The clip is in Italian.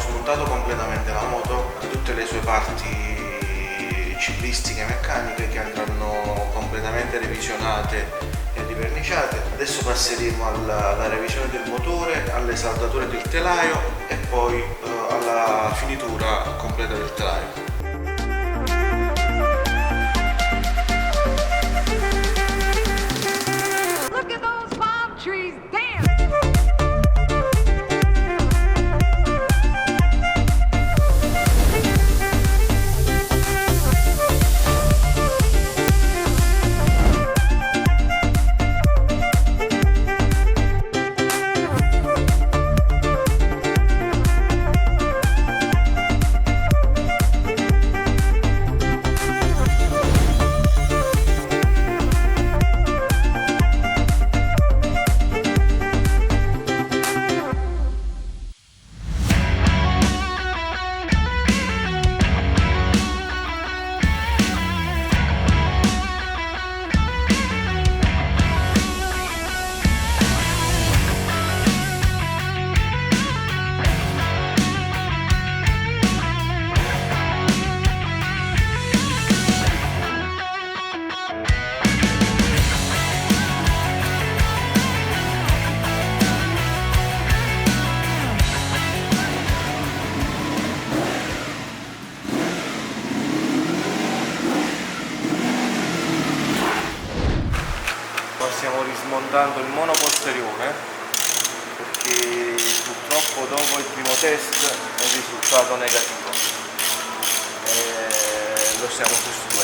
smontato completamente la moto di tutte le sue parti ciclistiche e meccaniche, che andranno completamente revisionate e riverniciate. Adesso passeremo alla revisione del motore, alle saldature del telaio e poi alla finitura completa del telaio. Stiamo rismontando il mono posteriore perché purtroppo dopo il primo test è un risultato negativo, lo stiamo sostituendo